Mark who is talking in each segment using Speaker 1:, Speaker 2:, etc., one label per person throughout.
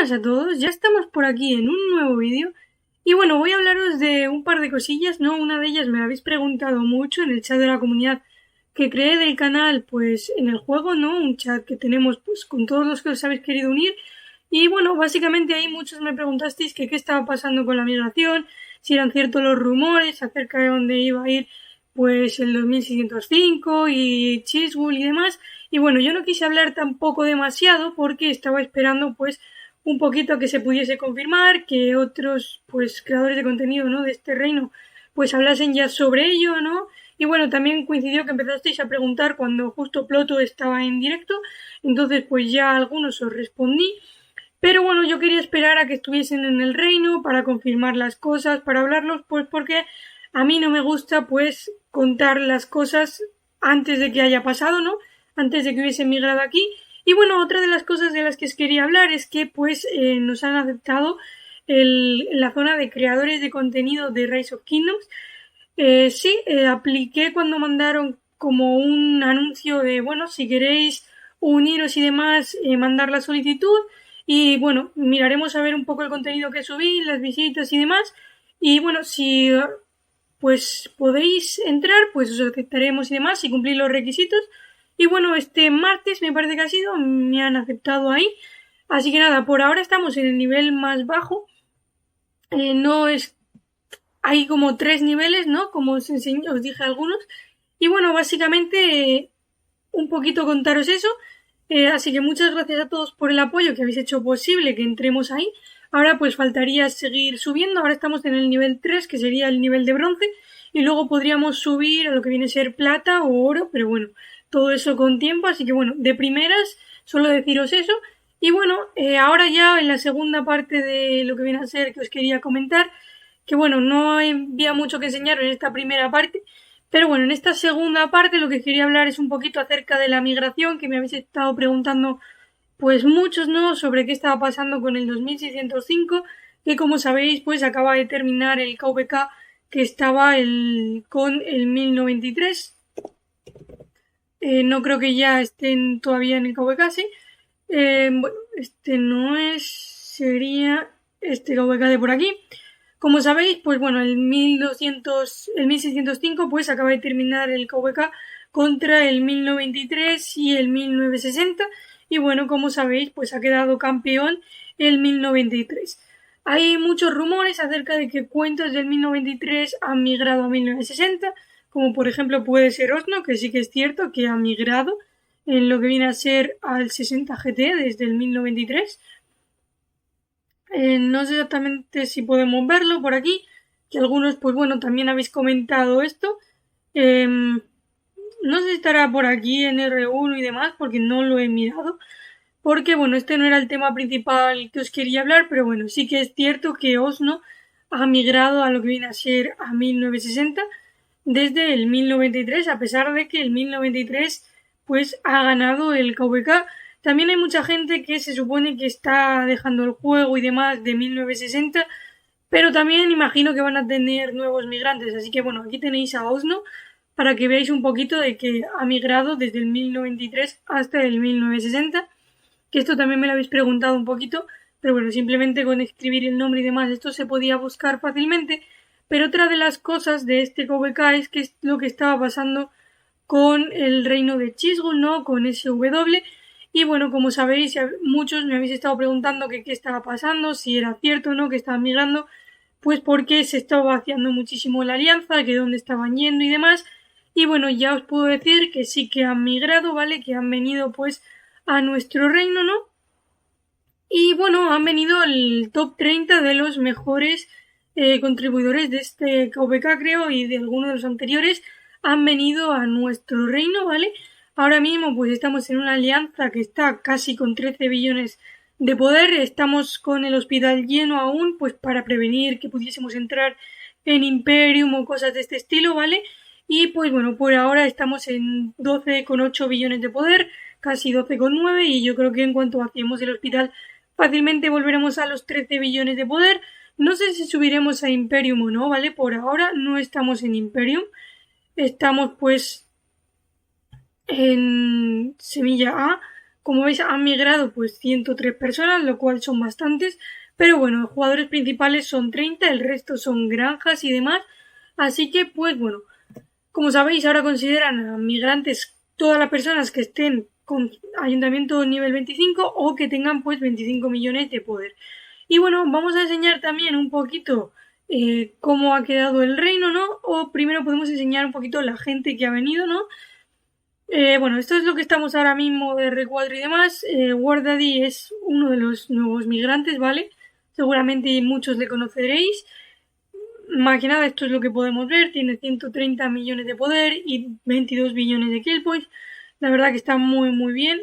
Speaker 1: buenas a todos, ya estamos por aquí en un nuevo vídeo y bueno, voy a hablaros de un par de cosillas, ¿no? Una de ellas me la habéis preguntado mucho en el chat de la comunidad que creé del canal, pues en el juego, ¿no? Un chat que tenemos pues con todos los que os habéis querido unir y bueno, básicamente ahí muchos me preguntasteis que qué estaba pasando con la migración, si eran ciertos los rumores acerca de dónde iba a ir pues el 2605 y Chisbull y demás. Y bueno, yo no quise hablar tampoco demasiado porque estaba esperando pues un poquito a que se pudiese confirmar, que otros pues creadores de contenido, ¿no? de este reino pues hablasen ya sobre ello, ¿no? Y bueno, también coincidió que empezasteis a preguntar cuando justo Ploto estaba en directo, entonces pues ya a algunos os respondí. Pero bueno, yo quería esperar a que estuviesen en el reino para confirmar las cosas, para hablarlos, pues porque a mí no me gusta pues contar las cosas antes de que haya pasado, ¿no? Antes de que hubiese migrado aquí. Y bueno, otra de las cosas de las que os quería hablar es que pues nos han aceptado la zona de creadores de contenido de Rise of Kingdoms. Sí, apliqué cuando mandaron como un anuncio de, bueno, si queréis uniros y demás, mandar la solicitud. Y bueno, miraremos a ver un poco el contenido que subí, las visitas y demás. Y bueno, si pues podéis entrar, pues os aceptaremos y demás, si cumplís los requisitos. Y bueno, este martes me parece que ha sido, me han aceptado ahí. Así que nada, por ahora estamos en el nivel más bajo. No es hay como 3 niveles, ¿no? Como os dije algunos. Y bueno, básicamente un poquito contaros eso. Así que muchas gracias a todos por el apoyo que habéis hecho posible que entremos ahí. Ahora pues faltaría seguir subiendo. Ahora estamos en el nivel 3, que sería el nivel de bronce. Y luego podríamos subir a lo que viene a ser plata o oro. Pero bueno, todo eso con tiempo. Así que bueno, de primeras solo deciros eso. Y bueno, ahora ya en la segunda parte de lo que viene a ser que os quería comentar, que bueno, no había mucho que enseñaros en esta primera parte, pero bueno, en esta segunda parte lo que quería hablar es un poquito acerca de la migración, que me habéis estado preguntando pues muchos, ¿no? Sobre qué estaba pasando con el 2605, que como sabéis pues acaba de terminar el KVK que estaba con el 1093. No creo que ya estén todavía en el KVK, sí. Bueno, este no es, sería este KVK de por aquí. Como sabéis, pues bueno, el 1605 pues acaba de terminar el KVK contra el 1093 y el 1960 y bueno, como sabéis, pues ha quedado campeón el 1093. Hay muchos rumores acerca de que cuentas del 1093 han migrado a 1960, como por ejemplo puede ser Osno, que sí que es cierto que ha migrado en lo que viene a ser al 60 GT desde el 1093. No sé exactamente si podemos verlo por aquí, que algunos, pues bueno, también habéis comentado esto. No sé si estará por aquí en R1 y demás, porque no lo he mirado. Porque, bueno, este no era el tema principal que os quería hablar, pero bueno, sí que es cierto que Osno ha migrado a lo que viene a ser a 1960 desde el 1093, a pesar de que el 1093 pues ha ganado el KVK. También hay mucha gente que se supone que está dejando el juego y demás de 1960, pero también imagino que van a tener nuevos migrantes. Así que bueno, aquí tenéis a Osno para que veáis un poquito de que ha migrado desde el 1093 hasta el 1960. Que esto también me lo habéis preguntado un poquito, pero bueno, simplemente con escribir el nombre y demás esto se podía buscar fácilmente. Pero otra de las cosas de este KVK es que es lo que estaba pasando con el reino de Chisgul, ¿no? Con SW. Y bueno, como sabéis, muchos me habéis estado preguntando que qué estaba pasando, si era cierto o no que estaban migrando, pues porque se estaba vaciando muchísimo la alianza, que dónde estaban yendo y demás. Y bueno, ya os puedo decir que sí que han migrado, ¿vale? Que han venido pues a nuestro reino, ¿no? Y bueno, han venido el top 30 de los mejores contribuidores de este KVK, creo, y de algunos de los anteriores han venido a nuestro reino, ¿vale? Ahora mismo pues estamos en una alianza que está casi con 13 billones de poder, estamos con el hospital lleno aún, pues para prevenir que pudiésemos entrar en Imperium o cosas de este estilo, ¿vale? Y pues bueno, por ahora estamos en 12,8 billones de poder, casi 12,9, y yo creo que en cuanto vaciemos el hospital fácilmente volveremos a los 13 billones de poder. No sé si subiremos a Imperium o no, ¿vale? Por ahora no estamos en Imperium. Estamos pues en Semilla A Como veis han migrado pues 103 personas, lo cual son bastantes, pero bueno, los jugadores principales son 30, el resto son granjas y demás, así que pues bueno, como sabéis ahora consideran a migrantes todas las personas que estén con ayuntamiento nivel 25 o que tengan pues 25 millones de poder. Y bueno, vamos a enseñar también un poquito cómo ha quedado el reino, ¿no? O primero podemos enseñar un poquito la gente que ha venido, ¿no? Bueno, esto es lo que estamos ahora mismo de R4 y demás. War Daddy es uno de los nuevos migrantes, ¿vale? Seguramente muchos le conoceréis. Más que nada, esto es lo que podemos ver. Tiene 130 millones de poder y 22 billones de kill points. La verdad que está muy, muy bien.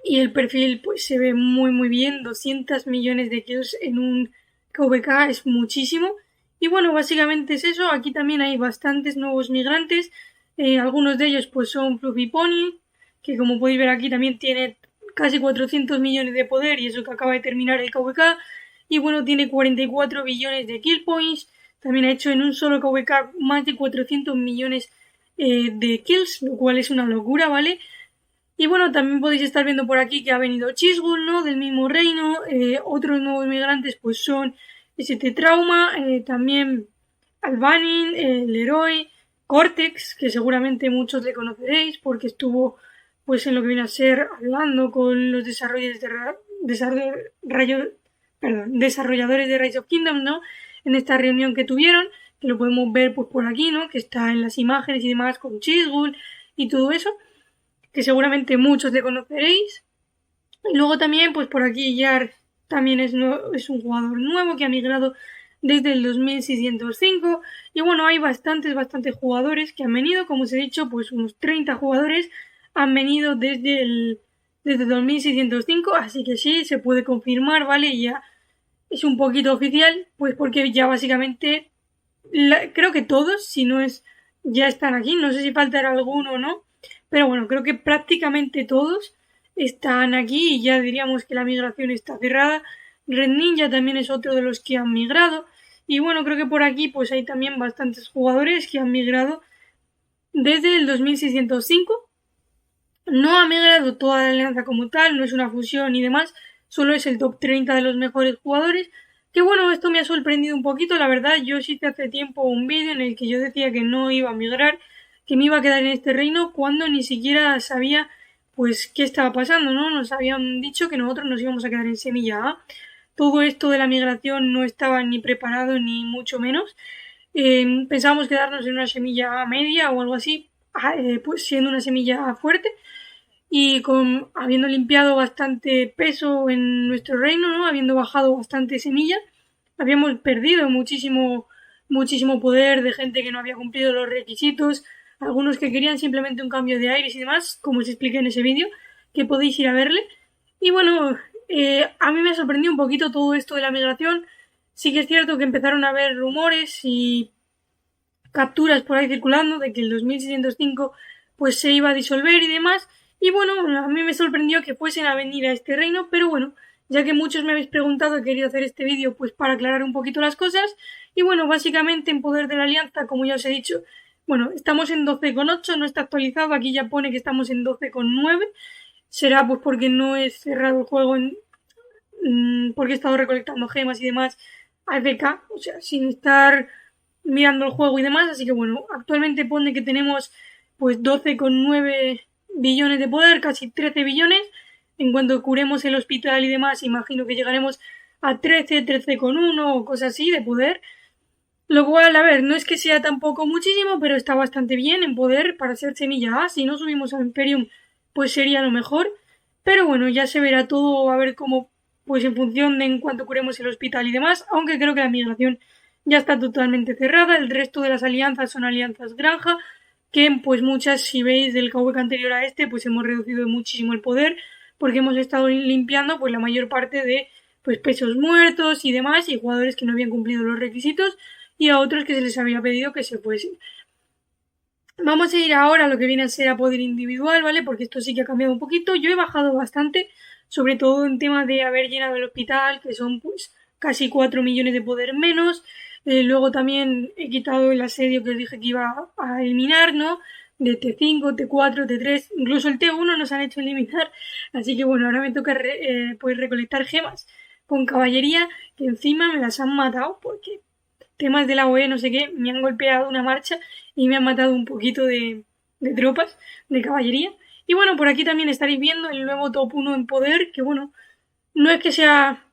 Speaker 1: Y el perfil, pues se ve muy, muy bien. 200 millones de kills en un KVK es muchísimo. Y bueno, básicamente es eso. Aquí también hay bastantes nuevos migrantes. Algunos de ellos pues son Fluffy Pony, que como podéis ver aquí también tiene casi 400 millones de poder y eso que acaba de terminar el KVK. Y bueno, tiene 44 billones de kill points. También ha hecho en un solo KVK más de 400 millones de kills, lo cual es una locura, ¿vale? Y bueno, también podéis estar viendo por aquí que ha venido Chisgul, ¿no? Del mismo reino. Otros nuevos migrantes pues son ST Trauma, también Albanin, Leroy, Cortex, que seguramente muchos le conoceréis porque estuvo pues en lo que viene a ser hablando con los desarrolladores de Rise of Kingdoms, ¿no? En esta reunión que tuvieron, que lo podemos ver pues por aquí, ¿no? Que está en las imágenes y demás con Chisgul y todo eso, que seguramente muchos le conoceréis. Y luego también pues por aquí Yar también es un jugador nuevo que ha migrado desde el 2605 y bueno, hay bastantes jugadores que han venido, como os he dicho, pues unos 30 jugadores han venido desde 2605, así que sí, se puede confirmar, ¿vale? Ya es un poquito oficial, pues porque ya básicamente creo que todos, si no es, ya están aquí, no sé si faltará alguno o no, pero bueno, creo que prácticamente todos están aquí y ya diríamos que la migración está cerrada. Red Ninja también es otro de los que han migrado. Y bueno, creo que por aquí pues hay también bastantes jugadores que han migrado desde el 2605. No ha migrado toda la alianza como tal, no es una fusión y demás, solo es el top 30 de los mejores jugadores. Que bueno, esto me ha sorprendido un poquito, la verdad. Yo hice hace tiempo un vídeo en el que yo decía que no iba a migrar, que me iba a quedar en este reino cuando ni siquiera sabía pues qué estaba pasando, ¿no? Nos habían dicho que nosotros nos íbamos a quedar en semilla A. Todo esto de la migración no estaba ni preparado ni mucho menos. Pensábamos quedarnos en una semilla A media o algo así, pues siendo una semilla A fuerte y habiendo limpiado bastante peso en nuestro reino, ¿no? Habiendo bajado bastante semilla, habíamos perdido muchísimo poder de gente que no había cumplido los requisitos, algunos que querían simplemente un cambio de aires y demás, como os expliqué en ese vídeo, que podéis ir a verle. Y bueno, a mí me sorprendió un poquito todo esto de la migración. Sí que es cierto que empezaron a haber rumores y capturas por ahí circulando de que el 2605 pues se iba a disolver y demás. Y bueno, a mí me sorprendió que fuesen a venir a este reino, pero bueno, ya que muchos me habéis preguntado, he querido hacer este vídeo pues para aclarar un poquito las cosas. Y bueno, básicamente en poder de la alianza, como ya os he dicho, bueno, estamos en 12,8, no está actualizado, aquí ya pone que estamos en 12,9. Será pues porque no he cerrado el juego porque he estado recolectando gemas y demás AFK, o sea, sin estar mirando el juego y demás, así que bueno, actualmente pone que tenemos pues 12,9 billones de poder, casi 13 billones. En cuanto curemos el hospital y demás, imagino que llegaremos a 13,1 o cosas así de poder. Lo cual, a ver, no es que sea tampoco muchísimo, pero está bastante bien en poder para ser semilla A. Si no subimos a Imperium, pues sería lo mejor. Pero bueno, ya se verá todo, a ver cómo, pues en función de en cuanto curemos el hospital y demás, aunque creo que la migración ya está totalmente cerrada. El resto de las alianzas son alianzas granja, que pues muchas, si veis del KVK anterior a este, pues hemos reducido muchísimo el poder, porque hemos estado limpiando pues la mayor parte de pues pesos muertos y demás, y jugadores que no habían cumplido los requisitos, y a otros que se les había pedido que se fuesen. Vamos a ir ahora a lo que viene a ser a poder individual, ¿vale? Porque esto sí que ha cambiado un poquito. Yo he bajado bastante, sobre todo en tema de haber llenado el hospital, que son pues casi 4 millones de poder menos. Luego también he quitado el asedio que os dije que iba a eliminar, ¿no? de T5, T4, T3, incluso el T1 nos han hecho eliminar, así que bueno, ahora me toca pues recolectar gemas con caballería, que encima me las han matado porque temas de la OE, no sé qué, me han golpeado una marcha y me han matado un poquito de tropas de caballería. Y bueno, por aquí también estaréis viendo el nuevo top 1 en poder, que bueno, no es que sea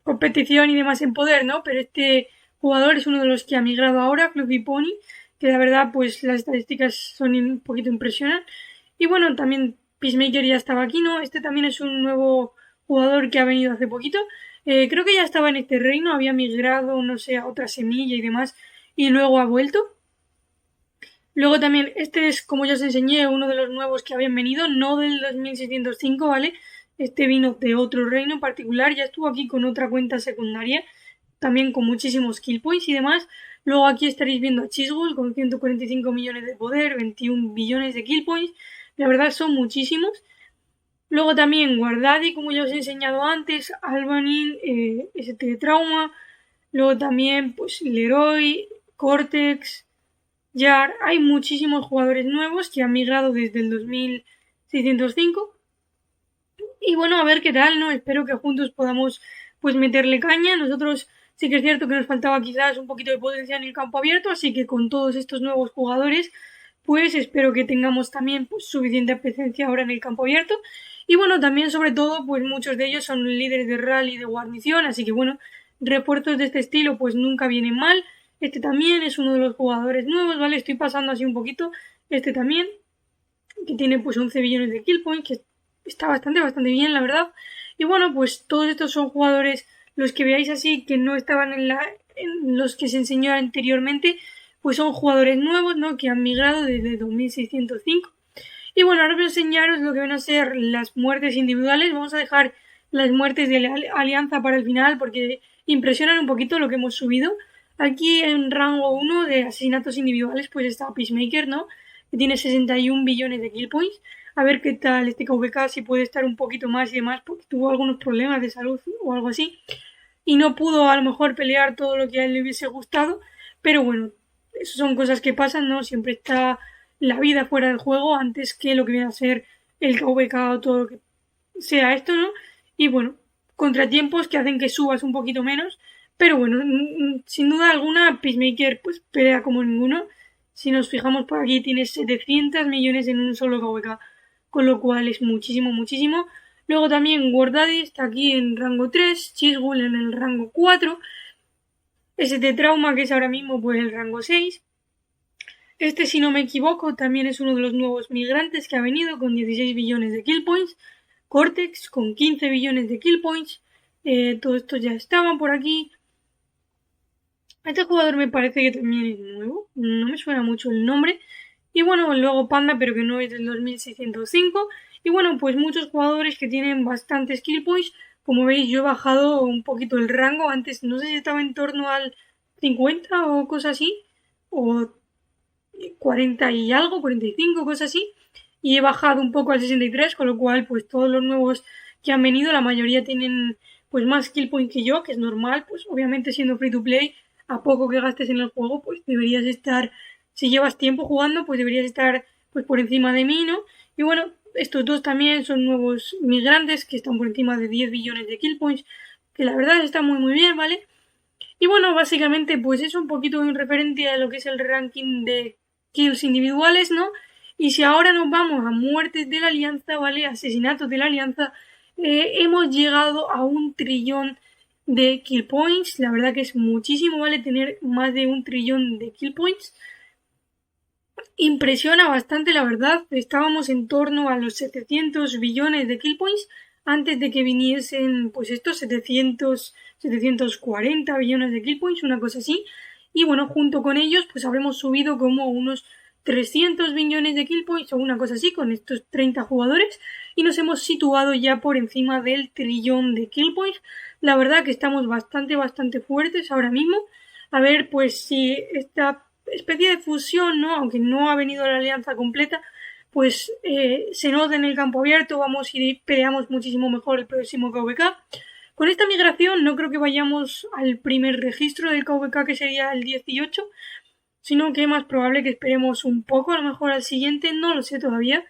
Speaker 1: competición y demás en poder, ¿no? Pero este jugador es uno de los que ha migrado ahora, Fluffy Pony, que la verdad pues las estadísticas son un poquito impresionantes. Y bueno, también Peacemaker ya estaba aquí, ¿no? Este también es un nuevo jugador que ha venido hace poquito. Creo que ya estaba en este reino, había migrado, no sé, a otra semilla y demás, y luego ha vuelto. Luego también, este es, como ya os enseñé, uno de los nuevos que habían venido, no del 2605, ¿vale? Este vino de otro reino en particular, ya estuvo aquí con otra cuenta secundaria, también con muchísimos kill points y demás. Luego aquí estaréis viendo a Chisgul con 145 millones de poder, 21 billones de kill points, la verdad son muchísimos. Luego también Guardadi, como ya os he enseñado antes, Albanin, ST Trauma, luego también pues Leroy, Cortex, Jar, hay muchísimos jugadores nuevos que han migrado desde el 2605 y bueno, a ver qué tal, ¿no? Espero que juntos podamos pues meterle caña. Nosotros sí que es cierto que nos faltaba quizás un poquito de potencia en el campo abierto, así que con todos estos nuevos jugadores pues espero que tengamos también pues suficiente presencia ahora en el campo abierto. Y bueno, también sobre todo pues muchos de ellos son líderes de rally de guarnición, así que bueno, refuerzos de este estilo pues nunca vienen mal. Este también es uno de los jugadores nuevos, ¿vale? Estoy pasando así un poquito. Este también, que tiene pues 11 billones de kill points, que está bastante bien, la verdad. Y bueno, pues todos estos son jugadores, los que veáis así, que no estaban en los que se enseñó anteriormente, pues son jugadores nuevos, ¿no? Que han migrado desde 2605. Y bueno, ahora voy a enseñaros lo que van a ser las muertes individuales. Vamos a dejar las muertes de la alianza para el final porque impresionan un poquito lo que hemos subido. Aquí en rango 1 de asesinatos individuales pues está Peacemaker, ¿no? Que tiene 61 billones de kill points. A ver qué tal este KVK, si puede estar un poquito más y demás, porque tuvo algunos problemas de salud o algo así. Y no pudo a lo mejor pelear todo lo que a él le hubiese gustado. Pero bueno, eso son cosas que pasan, ¿no? Siempre está la vida fuera del juego antes que lo que viene a ser el KVK o todo lo que sea esto, ¿no? Y bueno, contratiempos que hacen que subas un poquito menos. Pero bueno, sin duda alguna, Peacemaker pues pelea como ninguno. Si nos fijamos por aquí, tiene 700 millones en un solo KVK, con lo cual es muchísimo, muchísimo. Luego también Guardadi está aquí en rango 3, Chisgul en el rango 4, ST Trauma, que es ahora mismo pues el rango 6. Este, si no me equivoco, también es uno de los nuevos migrantes que ha venido con 16 billones de kill points. Cortex con 15 billones de kill points. Todo esto ya estaban por aquí. Este jugador me parece que también es nuevo, no me suena mucho el nombre. Y bueno, luego Panda, pero que no es del 2605. Y bueno, pues muchos jugadores que tienen bastantes kill points. Como veis, yo he bajado un poquito el rango. Antes no sé si estaba en torno al 50 o cosas así. O 40 y algo, 45, cosas así. Y he bajado un poco al 63, con lo cual pues todos los nuevos que han venido, la mayoría tienen pues más kill points que yo, que es normal. Pues obviamente siendo free to play, a poco que gastes en el juego, pues deberías estar, si llevas tiempo jugando, pues deberías estar pues por encima de mí, ¿no? Y bueno, estos dos también son nuevos migrantes que están por encima de 10 billones de kill points, que la verdad está muy bien, ¿vale? Y bueno, básicamente pues es un poquito en referente a lo que es el ranking de kills individuales, ¿no? Y si ahora nos vamos a muertes de la alianza, ¿vale? Asesinatos de la alianza, hemos llegado a 1 trillón de kill points. La verdad que es muchísimo, ¿vale? Tener más de 1 trillón de kill points. Impresiona bastante, la verdad. Estábamos en torno a los 700 billones de kill points antes de que viniesen pues estos 740 billones de kill points, una cosa así. Y bueno, junto con ellos pues habremos subido como unos 300 billones de kill points o una cosa así con estos 30 jugadores y nos hemos situado ya por encima del trillón de kill points. La verdad que estamos bastante fuertes ahora mismo. A ver pues si esta especie de fusión, ¿no? Aunque no ha venido la alianza completa, pues se nota en el campo abierto, vamos y peleamos muchísimo mejor el próximo KVK. Con esta migración no creo que vayamos al primer registro del KVK, que sería el 18, sino que es más probable que esperemos un poco, a lo mejor al siguiente, no lo sé todavía.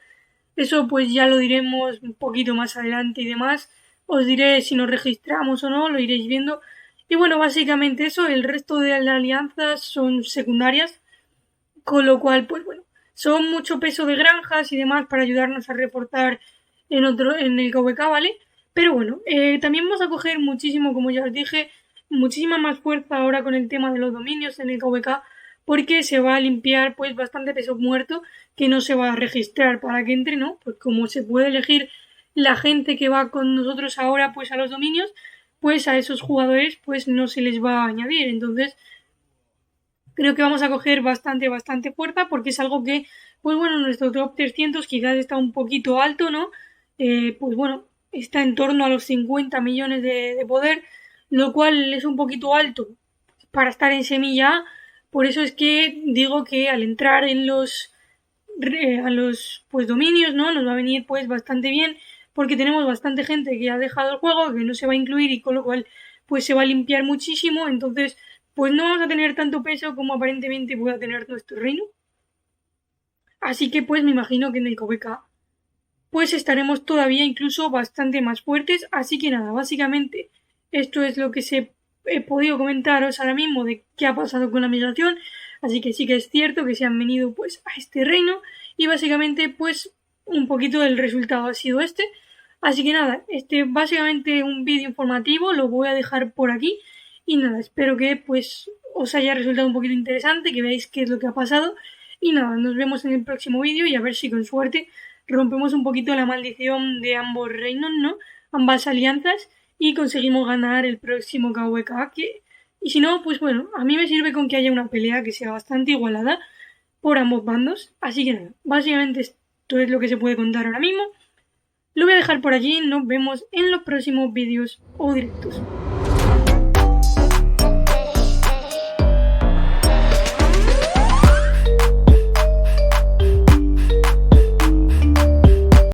Speaker 1: Eso pues ya lo diremos un poquito más adelante y demás. Os diré si nos registramos o no, lo iréis viendo. Y bueno, básicamente eso, el resto de las alianzas son secundarias, con lo cual, pues bueno, son mucho peso de granjas y demás para ayudarnos a reforzar en el KVK, ¿vale? Pero bueno, también vamos a coger muchísimo, como ya os dije, muchísima más fuerza ahora con el tema de los dominios en el KVK, porque se va a limpiar pues bastante peso muerto que no se va a registrar para que entre, ¿no? Pues como se puede elegir la gente que va con nosotros ahora pues a los dominios, pues a esos jugadores pues no se les va a añadir. Entonces, creo que vamos a coger bastante fuerza porque es algo que, pues bueno, nuestro top 300 quizás está un poquito alto, ¿no? Pues bueno, está en torno a los 50 millones de poder, lo cual es un poquito alto para estar en semilla A. Por eso es que digo que al entrar en a los pues dominios, ¿no? Nos va a venir pues bastante bien porque tenemos bastante gente que ha dejado el juego, que no se va a incluir y con lo cual pues se va a limpiar muchísimo, entonces pues no vamos a tener tanto peso como aparentemente pueda tener nuestro reino. Así que pues me imagino que en el KVK pues estaremos todavía incluso bastante más fuertes. Así que nada, básicamente esto es lo que he podido comentaros ahora mismo de qué ha pasado con la migración. Así que sí que es cierto que se han venido pues a este reino y básicamente pues un poquito el resultado ha sido este. Así que nada, este básicamente un vídeo informativo, lo voy a dejar por aquí y nada, espero que pues os haya resultado un poquito interesante, que veáis qué es lo que ha pasado y nada, nos vemos en el próximo vídeo y a ver si con suerte rompemos un poquito la maldición de ambos reinos, ¿no? Ambas alianzas y conseguimos ganar el próximo KVK y si no, pues bueno, a mí me sirve con que haya una pelea que sea bastante igualada por ambos bandos, así que nada, básicamente esto es lo que se puede contar ahora mismo. Lo voy a dejar por allí, nos vemos en los próximos vídeos o directos.